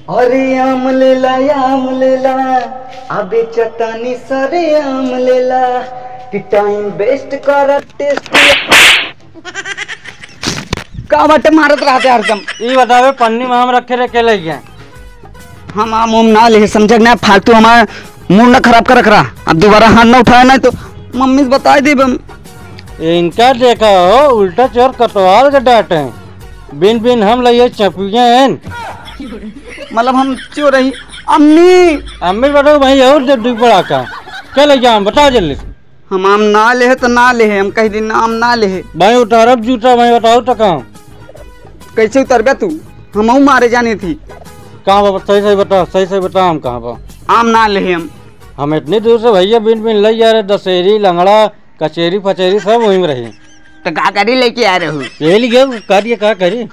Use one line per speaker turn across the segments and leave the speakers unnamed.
अरे आम लेला अबे चतानी सारे आम लेला कि टाइम वेस्ट कर टेस्ट का बटे मारत रहते हरदम।
ये बतावे पन्नी में हम रखे रखे ले गए
हम आम उम ना ले समझ ना फालतू हमारा मूड ना खराब कर रख रहा। अब दोबारा हाथ ना उठाया ना तो मम्मी से बता दे बम।
इनका देखा हो उल्टा चोर कटवाल के डांटे बिन बिन हम लिए चपिया
मतलब हम चोर रही अम्मी
अम्मी बताओ भाई और जब पड़ा का क्या ले जाम बता जल्दी।
हम आम ना ले तो ना ले हम कह दिन आम ना ले
भाई उतारब जूता भाई बताओ तो कहाँ
कैसे उतरबे तू हम मारे जाने थी।
कहाँ पर सही सही बता हम कहाँ पर
आम ना ले
हम इतनी दूर से भैया बिन बिन ले जा रहे दशहरी लंगड़ा कचेरी फचेरी सब वहीं में रही
तो का करी लेके आ रहे हो
यही गए कार्य क्या करी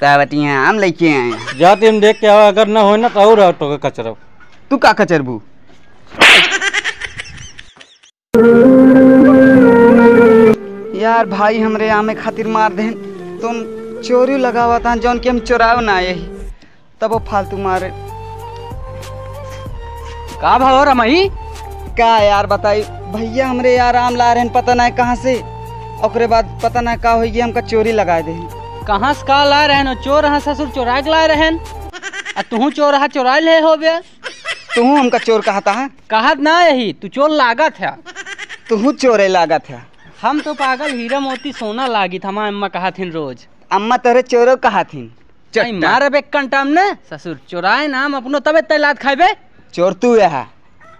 बतिया आम लेके आए
जाते हम देख के आवा अगर ना हो ना तो और तो कचरा
तू का कचरबू यार भाई हमरे आमे खातिर मार दे तुम चोरी लगावा था जौन के हम चोराव ना यही तब वो फालतू मारे
का भाव रमई
का यार बताई भैया हमरे यार आम ला रहे पता ना कहाँ से ओकरे बाद पता ना का होगी हमका चोरी लगा दे
कहाँ से का ला रहे चोर हाँ ससुर चोरा के ला रहे तू चोर हाँ चोरा ले हो बे
तू हमका चोर कहता है
कहत ना यही तू चोर लागत है
तू चोरे लागत है।
हम तो पागल हीरा मोती सोना लागी था हमारा अम्मा कहा थी रोज
अम्मा तेरे चोरो कहा थी
मार बे कंटाम ने ससुर चोराए नाम अपनो तबे तय लात खाए
चोर तू है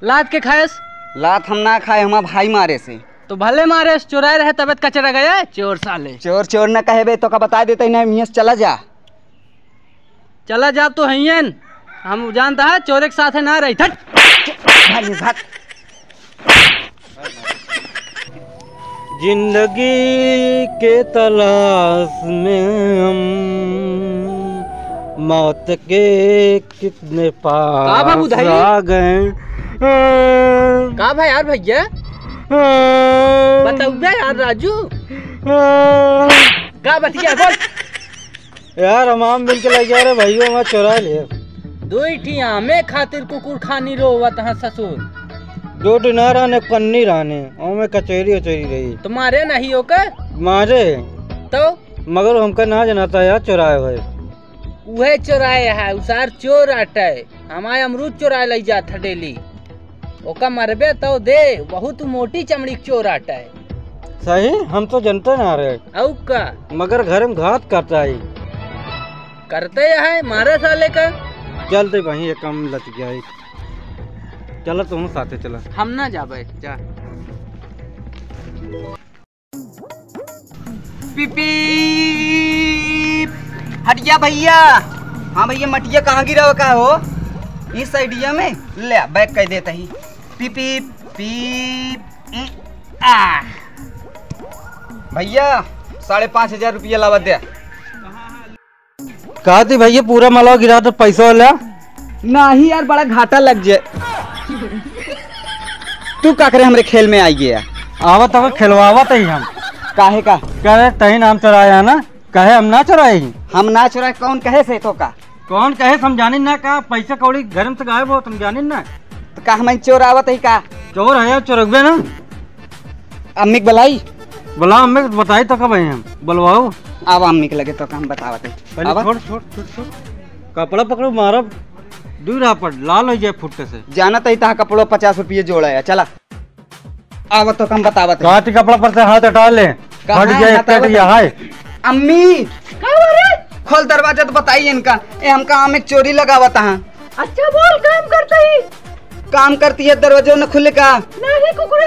लात के खाएस
लात हम ना खाए हमारा भाई मारे से
तो भले मारे चोराए रहे तबियत कचरा गया चोर साले
चोर चोर न कहे तो का बता देते ना मियाँ
चला जा तो हयन हम जानता है चोर के साथ ना रही थट
जिंदगी के तलाश में हम मौत के कितने पास आ गए
का भाई यार भैया बताओ यार राजू का बतिया बोल
यार हम आम बिन के लग जा रहे भैया वहाँ चुरा लिए
दो आमे खातिर कुकुर खानी रोवत हाँ ससुर
दो डिनार आने पन्नी रहने और मैं कचेरी उचेरी रही
तुम्हारे नहीं होकर
मारे
तो
मगर हमका ना जनाता यार चुराए भाई
वह चुराए है उसार चोर आटे हमारे अमरूद चुराए ले जाता डेली ओका मरबे तो दे बहुत मोटी चमड़ी चोर आटा है
सही हम तो जनता ना रहे
औ का
मगर घर में घात करता है
करते है मारे साले का
चलते वहीं ये कम लच गया है चलो तुम साथे चला
हम ना जाबे जा
पीपी हटिया भैया। हाँ भैया मटिया कहाँ गिरा हुआ का हो इस साइडिया में ले बैग कह देता ही पीपी पी भैया 5,500 रुपया लावा दे
कहा थी भैया पूरा मलाव गिरा तो पैसा वाला
नहीं यार बड़ा घाटा लग जाए तू का करे हमरे खेल में आई गया
आवत अब खिलवावत ही हम
काहे का
कहे तही नाम चुराया ना कहे हम ना चुराए
हम ना चुराए कौन कहे से तो का
कौन कहे समझानी ना का पैसा कौड़ी घर में से गायब हो तुम जानी ना
तो का हम चोर आवत ही का
चोर है चोरकबे ना
अम्मी के बुलाई
बुलाओ अम्मी बताई तो कब हम बुलवाओ
अब अम्मी के लगे तो हम बतावत
छोड़ छोड़ छोड़ कपड़ा पकड़ो मारब दूर पड़ लाल हो जाए फुटते से
जाना तही तहा कपड़ो 50 रुपये जोड़ा है चला आवत तो हम बतावत
काटी कपड़ा पर से हाथ हटा ले हट गया हाय
अम्मी खोल दरवाजा तो बताइए इनका ए हमका आम एक चोरी लगावत है।
अच्छा बोल काम करता ही
काम करती है दरवाजा न खुले का
नहीं कुकुर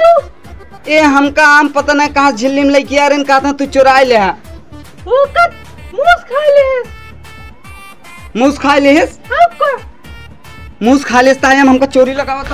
ए हमका आम पता नहीं कहाँ झिल्ली में लेके आ रहे कहा तू चुराए ले
वो कब मूस खा ले
मूस खा ले
आपको
मूस खा लेता है हमका चोरी लगावत